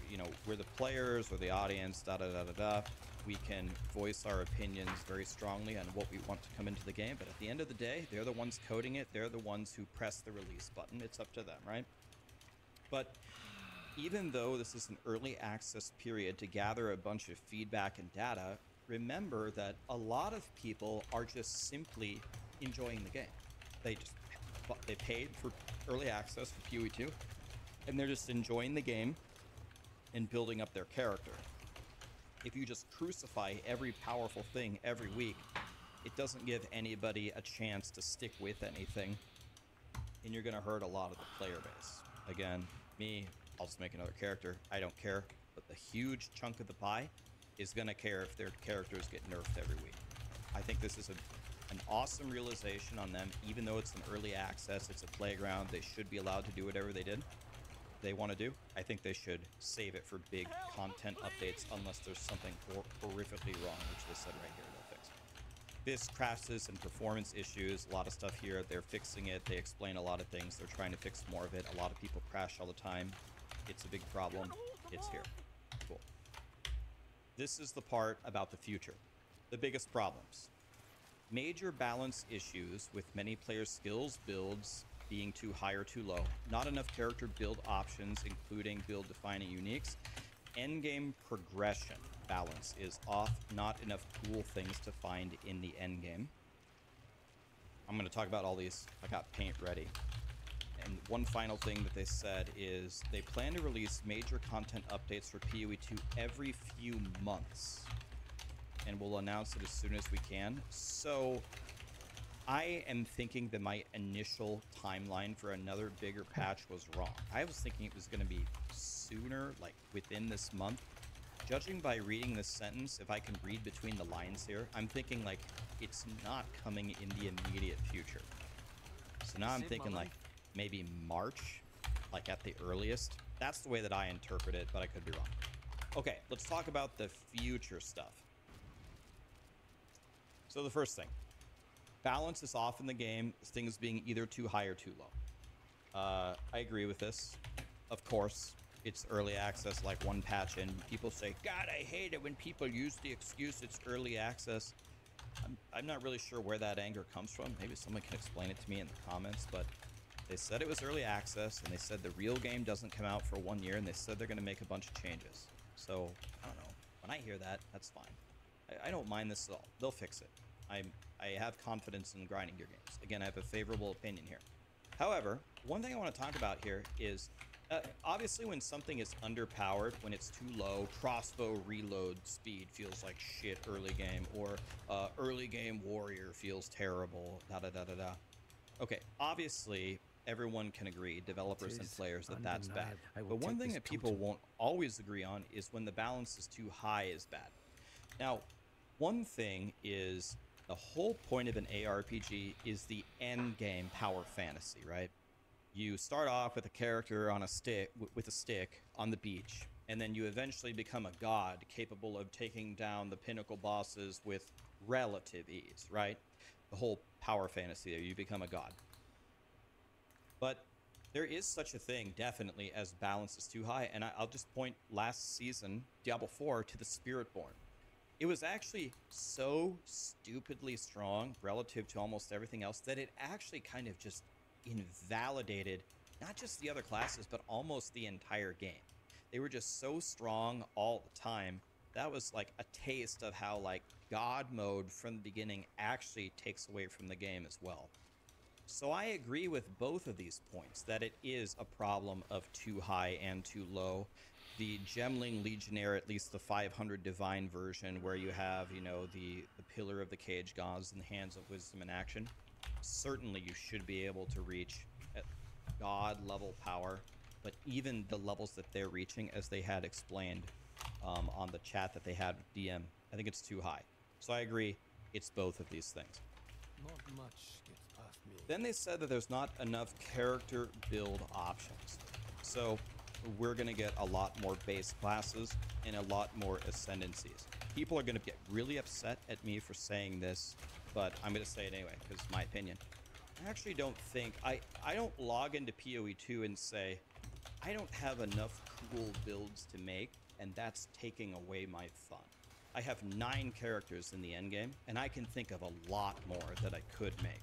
you know, we're the players or the audience, da-da-da-da-da. We can voice our opinions very strongly on what we want to come into the game, but at the end of the day, they're the ones coding it. They're the ones who press the release button. It's up to them, right? But even though this is an early access period to gather a bunch of feedback and data, remember that a lot of people are just simply enjoying the game. They paid for early access for PoE2, and they're just enjoying the game and building up their character. If you just crucify every powerful thing every week, it doesn't give anybody a chance to stick with anything, and you're gonna hurt a lot of the player base. Again, me, I'll just make another character. I don't care, but the huge chunk of the pie is gonna care if their characters get nerfed every week. I think this is an awesome realization on them. Even though it's an early access, it's a playground, they should be allowed to do whatever they did. they want to do. I think they should save it for big content updates unless there's something horrifically wrong, which they said right here they'll fix. This crashes and performance issues, a lot of stuff here. They're fixing it. They explain a lot of things. They're trying to fix more of it. A lot of people crash all the time. It's a big problem. It's here. Cool. This is the part about the future. The biggest problems. Major balance issues with many players' skills builds being too high or too low. Not enough character build options, including build-defining uniques. Endgame progression balance is off. Not enough cool things to find in the endgame. I'm going to talk about all these. I got paint ready. And one final thing that they said is they plan to release major content updates for PoE 2 every few months. And we'll announce it as soon as we can. So I am thinking that my initial timeline for another bigger patch was wrong. I was thinking it was going to be sooner, like within this month. Judging by reading this sentence, if I can read between the lines here, I'm thinking like it's not coming in the immediate future. So now I'm thinking like maybe March, like at the earliest. That's the way that I interpret it, but I could be wrong. Okay, let's talk about the future stuff. So the first thing, balance is off in the game, things being either too high or too low. I agree with this. Of course, it's early access, like one patch in. People say, God, I hate it when people use the excuse it's early access. I'm not really sure where that anger comes from. Maybe someone can explain it to me in the comments, but they said it was early access, and they said the real game doesn't come out for 1 year, and they said they're going to make a bunch of changes. So, I don't know. When I hear that, that's fine. I don't mind this at all. They'll fix it. I have confidence in grinding your games. Again, I have a favorable opinion here. However, one thing I want to talk about here is, obviously when something is underpowered, when it's too low, crossbow reload speed feels like shit early game, or early game warrior feels terrible, da-da-da-da-da. Okay, obviously, everyone can agree, developers and players, that that's bad. But one thing that people won't always agree on is when the balance is too high is bad. Now, one thing is, the whole point of an ARPG is the end game power fantasy, right? You start off with a character on a stick, with a stick on the beach, and then you eventually become a god capable of taking down the pinnacle bosses with relative ease, right? The whole power fantasy there, you become a god. But there is such a thing, definitely, as balance is too high, and I'll just point last season, Diablo 4, to the Spiritborn. It was actually so stupidly strong relative to almost everything else that it actually kind of just invalidated not just the other classes, but almost the entire game. They were just so strong all the time. That was like a taste of how like God mode from the beginning actually takes away from the game as well. So I agree with both of these points, that it is a problem of too high and too low. The Gemling Legionnaire, at least the 500 Divine version, where you have, you know, the Pillar of the Cage Gods in the Hands of Wisdom in action, certainly you should be able to reach at God level power, but even the levels that they're reaching, as they had explained on the chat that they had with DM, I think it's too high. So I agree, it's both of these things. Not much gets past me. Then they said that there's not enough character build options. So we're going to get a lot more base classes and a lot more ascendancies. People are going to get really upset at me for saying this, but I'm going to say it anyway, because it's my opinion. I actually don't think, I don't log into PoE 2 and say, I don't have enough cool builds to make, and that's taking away my fun. I have 9 characters in the endgame, and I can think of a lot more that I could make.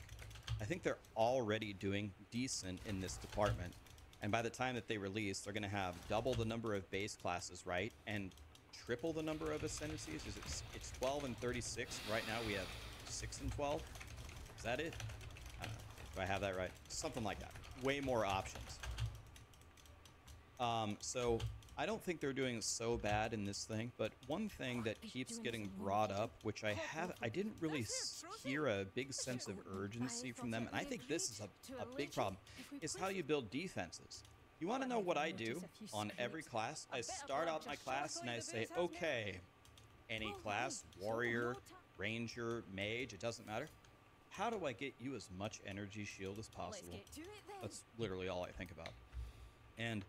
I think they're already doing decent in this department. And by the time that they release, they're going to have double the number of base classes, right? And triple the number of ascendancies. It's 12 and 36. Right now we have 6 and 12. Is that it? I don't know. Do I have that right? Something like that. Way more options. So I don't think they're doing so bad in this thing. But one thing that keeps getting brought up, which I didn't really hear a big sense of urgency from them, and I think this is a big problem, is how you build defenses. You want to know what I do on every class? I start out my class and I say, okay, any class, warrior, ranger, mage, it doesn't matter. How do I get you as much energy shield as possible? That's literally all I think about. And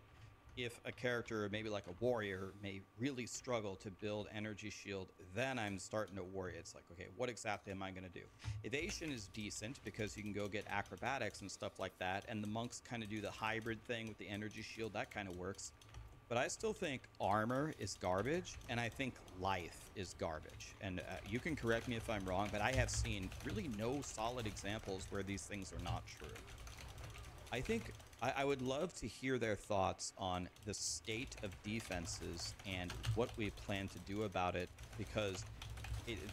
if a character, maybe like a warrior, may really struggle to build energy shield, then I'm starting to worry. It's like, okay, what exactly am I going to do? Evasion is decent because you can go get acrobatics and stuff like that, and the monks kind of do the hybrid thing with the energy shield. That kind of works. But I still think armor is garbage, and I think life is garbage. And you can correct me if I'm wrong, but I have seen really no solid examples where these things are not true. I think I would love to hear their thoughts on the state of defenses and what we plan to do about it, because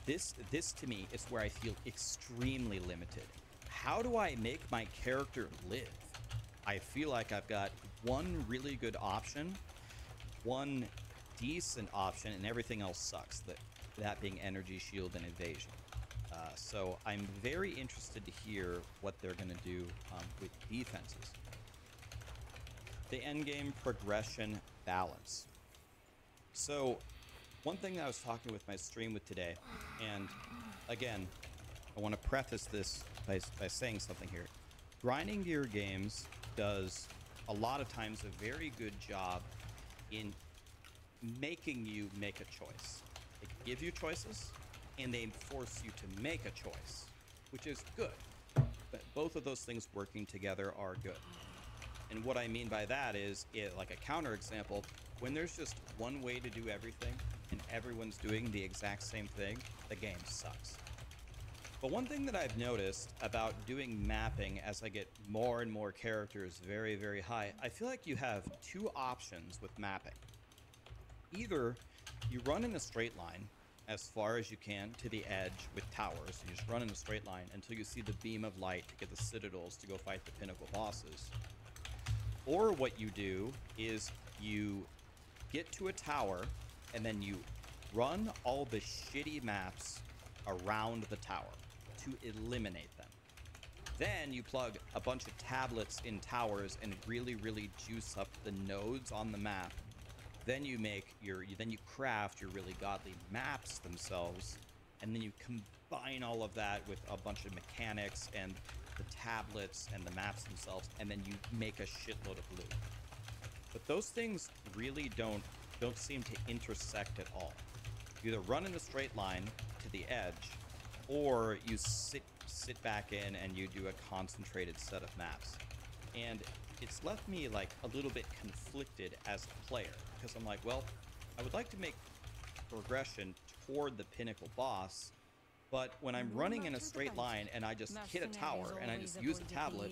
this to me is where I feel extremely limited. How do I make my character live? I feel like I've got one really good option, one decent option, and everything else sucks. That being energy shield and evasion. So I'm very interested to hear what they're going to do with defenses. The endgame progression balance. So one thing that I was talking with my stream with today, and again, I want to preface this by saying something here. Grinding gear games does a lot of times a very good job in making you make a choice. They give you choices, and they force you to make a choice, which is good. But both of those things working together are good. And what I mean by that is, like a counter example, when there's just one way to do everything and everyone's doing the exact same thing, the game sucks. But one thing that I've noticed about doing mapping as I get more and more characters very, very high, I feel like you have two options with mapping. Either you run in a straight line as far as you can to the edge with towers. You just run in a straight line until you see the beam of light to get the citadels to go fight the pinnacle bosses. Or what you do is you get to a tower and then you run all the shitty maps around the tower to eliminate them. Then you plug a bunch of tablets in towers and really, really juice up the nodes on the map. Then you craft your really godly maps themselves, and then you combine all of that with a bunch of mechanics and the tablets and the maps themselves, and then you make a shitload of loot. But those things really don't seem to intersect at all. You either run in a straight line to the edge, or you sit back in and you do a concentrated set of maps. And it's left me like a little bit conflicted as a player, because I'm like, well, I would like to make progression toward the pinnacle boss, but when I'm running in a straight line and I just hit a tower and I just use a tablet,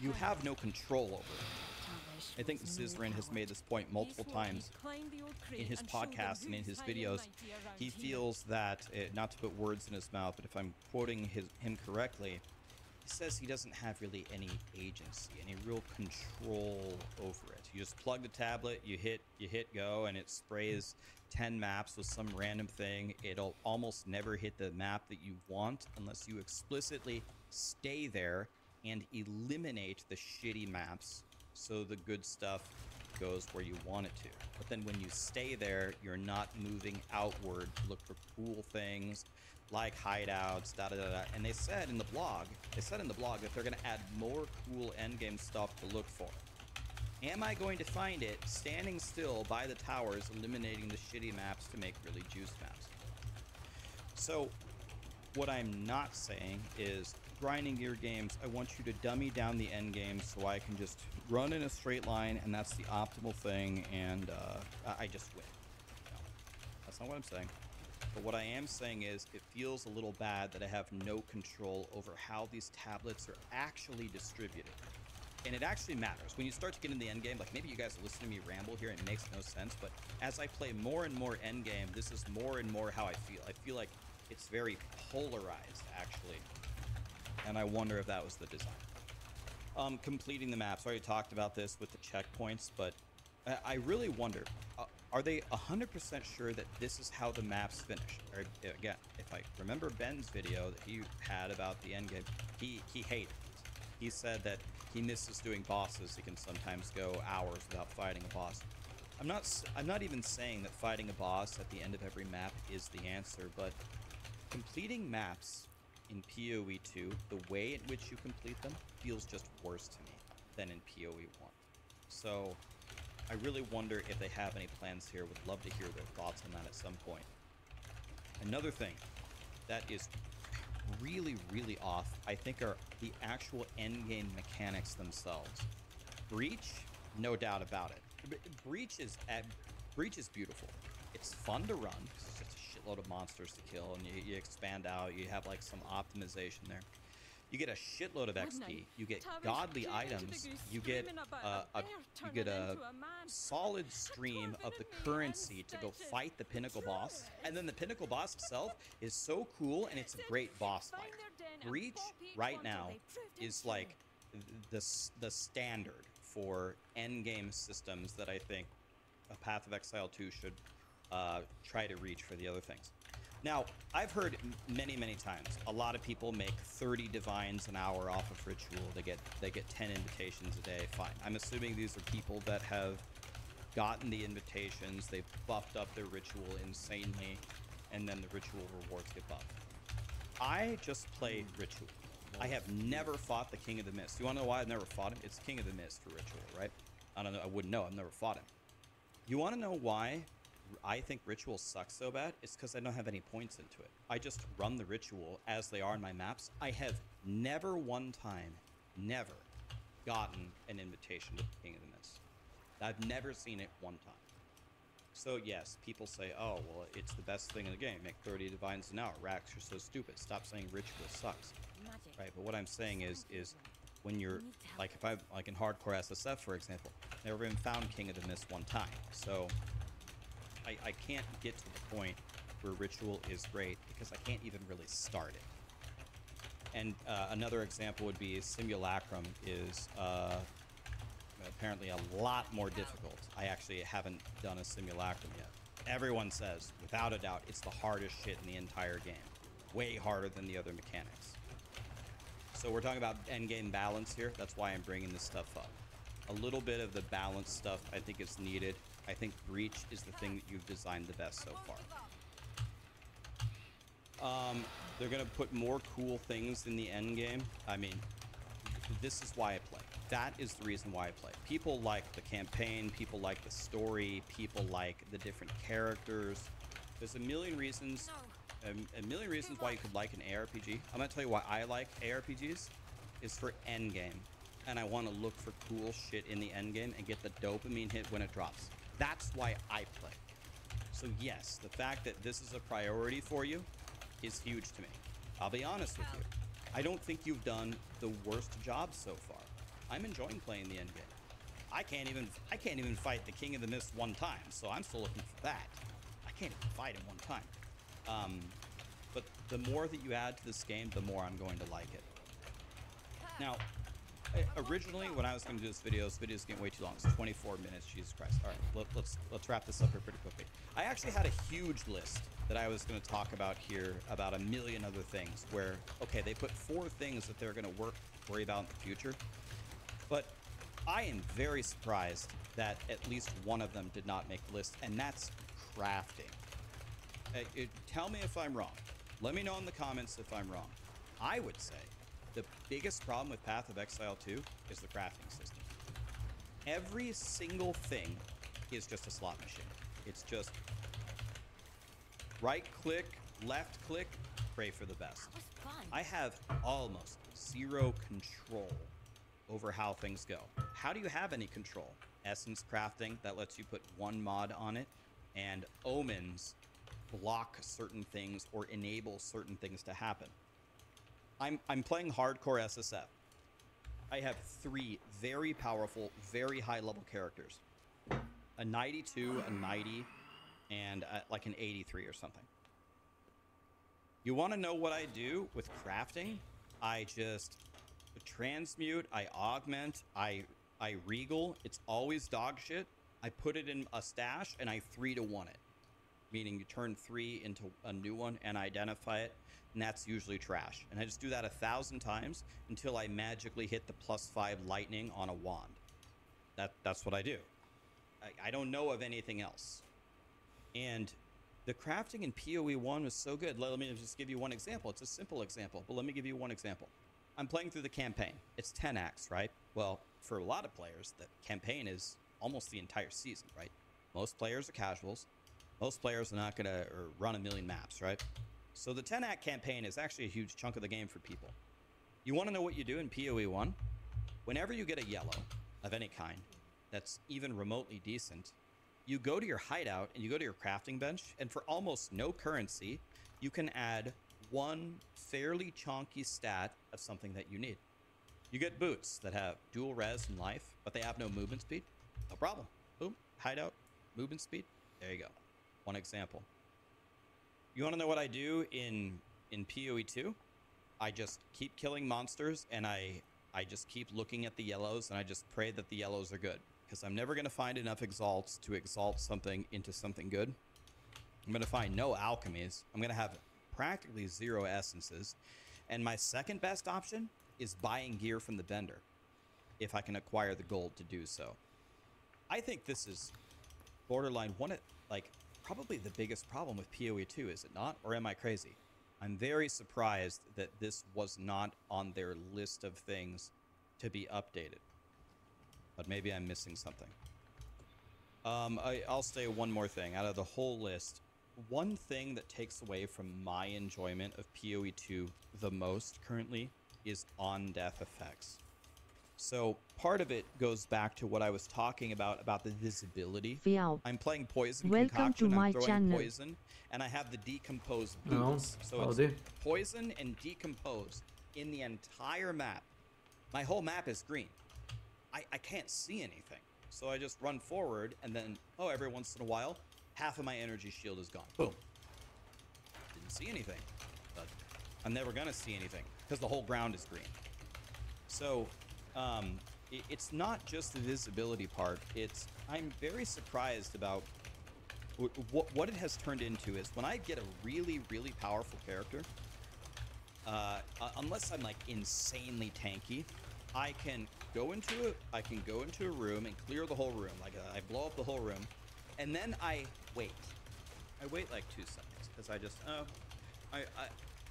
you have no control over it. I think Zizran has made this point multiple times in his podcast and in his videos. He feels that, not to put words in his mouth, but if I'm quoting him correctly, he says he doesn't have really any agency, any real control over it. You just plug the tablet, you hit go, and it sprays 10 maps with some random thing. It'll almost never hit the map that you want unless you explicitly stay there and eliminate the shitty maps so the good stuff goes where you want it to. But then when you stay there, you're not moving outward to look for cool things like hideouts, and they said in the blog that they're going to add more cool endgame stuff to look for. Am I going to find it standing still by the towers, eliminating the shitty maps to make really juiced maps? So what I'm not saying is, grinding gear games, I want you to dummy down the end game so I can just run in a straight line and that's the optimal thing, and I just win. No, that's not what I'm saying. But what I am saying is, it feels a little bad that I have no control over how these tablets are actually distributed. And it actually matters. When you start to get in the end game, like maybe you guys listen to me ramble here and it makes no sense, but as I play more and more end game, this is more and more how I feel. I feel like it's very polarized, actually. And I wonder if that was the design. Completing the maps. I already talked about this with the checkpoints, but I really wonder, are they 100% sure that this is how the maps finish? Or, again, if I remember Ben's video that he had about the endgame, he hated it. He said that he misses doing bosses. He can sometimes go hours without fighting a boss. I'm not even saying that fighting a boss at the end of every map is the answer, but completing maps in PoE 2, the way in which you complete them feels just worse to me than in PoE 1. So I really wonder if they have any plans here. Would love to hear their thoughts on that at some point. Another thing that is really, really off, I think, are the actual endgame mechanics themselves. Breach, no doubt about it. Breach is beautiful. It's fun to run. It's just a shitload of monsters to kill, and you expand out. You have like some optimization there. You get a shitload of XP. You get godly items. You get a solid stream of the currency to go fight the pinnacle boss. And then the pinnacle boss itself is so cool, and it's a great boss fight. Breach right now is like the standard for endgame systems that I think a Path of Exile 2 should try to reach for the other things. Now, I've heard many, many times, a lot of people make 30 divines an hour off of ritual. They get 10 invitations a day. Fine. I'm assuming these are people that have gotten the invitations, they've buffed up their ritual insanely, and then the ritual rewards get buffed. I just play ritual. I have never fought the King of the Mist. You want to know why I've never fought him? It's King of the Mist for ritual, right? I don't know. I wouldn't know. I've never fought him. You want to know why I think ritual sucks so bad? It's because I don't have any points into it. I just run the ritual as they are in my maps. I have never one time, never gotten an invitation to the King of the Mist. I've never seen it one time. So yes, people say, oh, well, it's the best thing in the game. Make 30 divines an hour. Rax, you're so stupid. Stop saying ritual sucks. Right, but what I'm saying is when you're, like if I'm like in hardcore SSF, for example, never even found King of the Mist one time. So I can't get to the point where ritual is great because I can't even really start it. And another example would be Simulacrum is apparently a lot more difficult. I actually haven't done a Simulacrum yet. Everyone says, without a doubt, it's the hardest shit in the entire game. Way harder than the other mechanics. So we're talking about endgame balance here. That's why I'm bringing this stuff up. A little bit of the balance stuff I think is needed. I think Breach is the thing that you've designed the best so far. They're going to put more cool things in the end game. I mean, this is why I play. That is the reason why I play. People like the campaign. People like the story. People like the different characters. There's a million reasons. A million reasons why you could like an ARPG. I'm going to tell you why I like ARPGs. Is for end game. And I want to look for cool shit in the end game and get the dopamine hit when it drops. That's why I play. So yes, the fact that this is a priority for you is huge to me. I'll be honest with you. I don't think you've done the worst job so far. I'm enjoying playing the end game. I can't even fight the King of the Mist one time, so I'm still looking for that. I can't even fight him one time. But the more that you add to this game, the more I'm going to like it. Now, originally, when I was going to do this video's getting way too long. It's 24 minutes. Jesus Christ. All right, let's wrap this up here pretty quickly. I actually had a huge list that I was going to talk about here about a million other things. Where okay, they put 4 things that they're going to worry about in the future, but I am very surprised that at least one of them did not make the list, and that's crafting. Tell me if I'm wrong. Let me know in the comments if I'm wrong. I would say the biggest problem with Path of Exile 2 is the crafting system. Every single thing is just a slot machine. It's just right click, left click, pray for the best. I have almost zero control over how things go. How do you have any control? Essence crafting, that lets you put one mod on it, and omens block certain things or enable certain things to happen. I'm playing hardcore SSF. I have 3 very powerful, very high level characters. A 92, a 90, and like an 83 or something. You want to know what I do with crafting? I just transmute, I augment, I regal. It's always dog shit. I put it in a stash and I 3-to-1 it. Meaning you turn 3 into a new one and identify it. And that's usually trash. And I just do that 1,000 times until I magically hit the +5 lightning on a wand. That's what I do. I don't know of anything else. And the crafting in PoE 1 was so good. Let me just give you one example. It's a simple example, but let me give you one example. I'm playing through the campaign. It's 10 acts, right? Well, for a lot of players, the campaign is almost the entire season, right? Most players are casuals. Most players are not going to run a million maps, right? So the 10-act campaign is actually a huge chunk of the game for people. You want to know what you do in PoE 1? Whenever you get a yellow of any kind that's even remotely decent, you go to your hideout and you go to your crafting bench, and for almost no currency, you can add one fairly chonky stat of something that you need. You get boots that have dual res and life, but they have no movement speed. No problem. Boom, hideout, movement speed. There you go. One example. You want to know what I do in PoE 2? I just keep killing monsters, and I just keep looking at the yellows, and I just pray that the yellows are good, because I'm never going to find enough exalts to exalt something into something good. I'm going to find no alchemies. I'm going to have practically 0 essences. And my second best option is buying gear from the vendor, if I can acquire the gold to do so. I think this is borderline one of, like, probably the biggest problem with PoE 2, is it not? Or am I crazy? I'm very surprised that this was not on their list of things to be updated. But maybe I'm missing something. I'll say one more thing. Out of the whole list, one thing that takes away from my enjoyment of PoE 2 the most currently is on-death effects. So part of it goes back to what I was talking about the visibility. Fiao. I'm playing poison Welcome concoction, to my I'm throwing channel. poison, and I have the decompose No, boots. So howdy. it's poison and decompose in the entire map. My whole map is green. I can't see anything. So I just run forward, and then, oh, every once in a while, half of my energy shield is gone. Boom. Didn't see anything. But I'm never gonna see anything, because the whole ground is green. So, it's not just the visibility part. I'm very surprised about what it has turned into. Is when I get a really, really powerful character, unless I'm like insanely tanky, I can go into a room and clear the whole room. Like I blow up the whole room, and then I wait. I wait like 2 seconds, because I just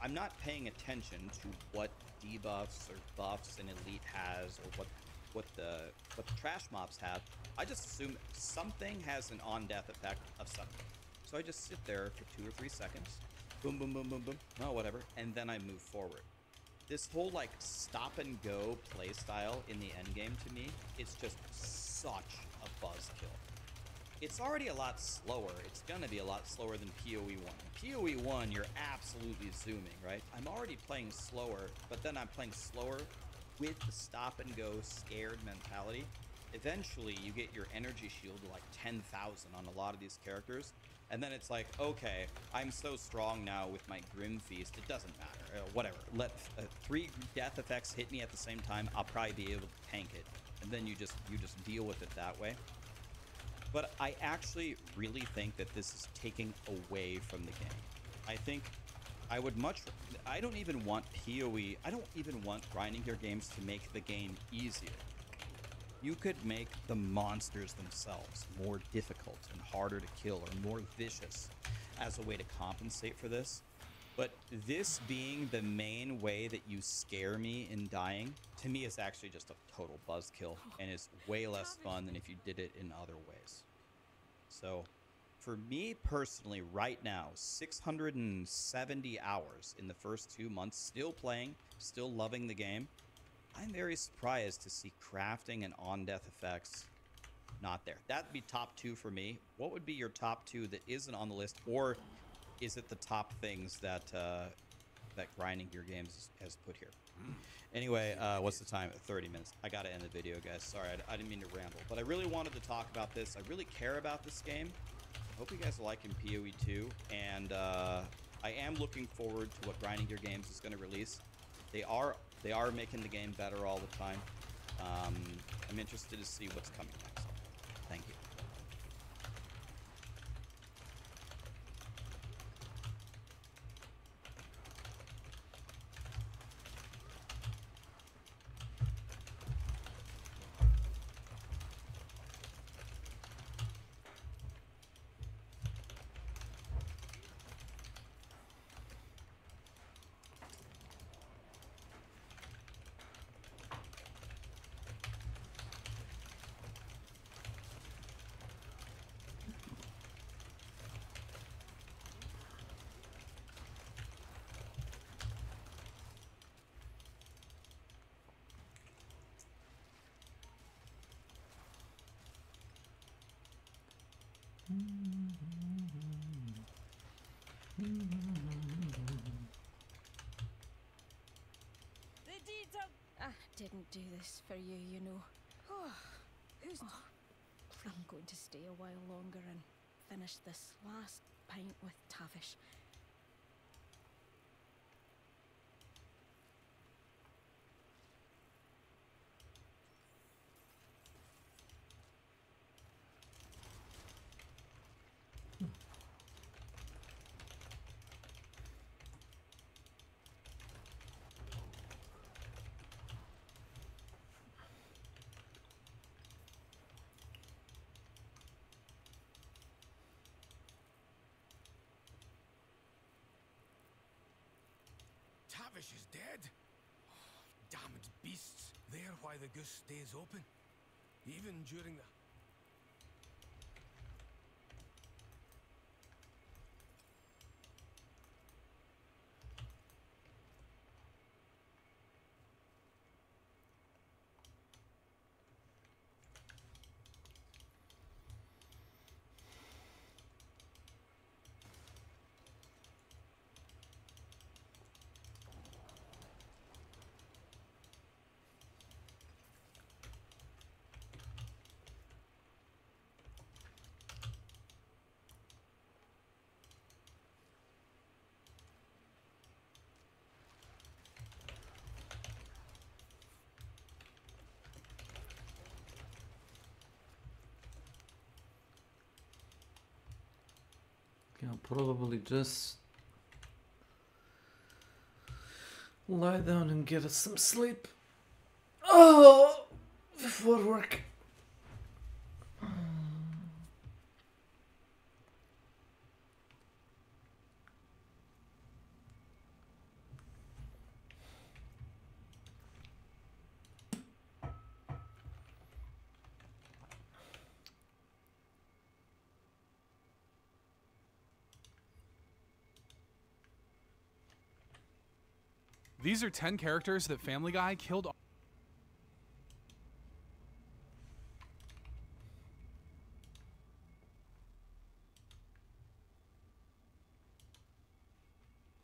I'm not paying attention to what debuffs or buffs an elite has, or what the trash mobs have. I just assume something has an on-death effect of something. So I just sit there for 2 or 3 seconds, boom, boom, boom, boom, boom, oh, whatever, and then I move forward. This whole like stop and go play style in the end game, to me, it's just such a buzzkill. It's already a lot slower. It's gonna be a lot slower than PoE 1. PoE 1, you're absolutely zooming, right? I'm already playing slower, but then I'm playing slower with the stop and go scared mentality. Eventually, you get your energy shield to like 10,000 on a lot of these characters. And then it's like, okay, I'm so strong now with my Grim Feast, it doesn't matter, whatever. Let 3 death effects hit me at the same time, I'll probably be able to tank it. And then you just deal with it that way. But I actually really think that this is taking away from the game. I think I would I don't even want PoE, I don't even want grinding your games to make the game easier. You could make the monsters themselves more difficult and harder to kill, or more vicious, as a way to compensate for this. But this being the main way that you scare me in dying, to me is actually just a total buzzkill, and is way less fun than if you did it in other ways. So, for me personally, right now, 670 hours in the first 2 months, still playing, still loving the game. I'm very surprised to see crafting and on-death effects not there. That'd be top 2 for me. What would be your top 2 that isn't on the list, or is it the top things that that grinding your games has put here? Anyway, what's the time? 30 minutes. I gotta end the video, guys. Sorry, I didn't mean to ramble, but I really wanted to talk about this. I really care about this game. I hope you guys are liking PoE 2, and I am looking forward to what grinding your games is going to release. They are making the game better all the time. I'm interested to see what's coming next. Thank you. I didn't do this for you, you know. Who's... I'm going to stay a while longer and finish this last pint with Tavish. Tavish is dead. Damned beasts. They're why the goose stays open. Even during the... I'll probably just lie down and get us some sleep. Oh, before work. These are 10 characters that Family Guy killed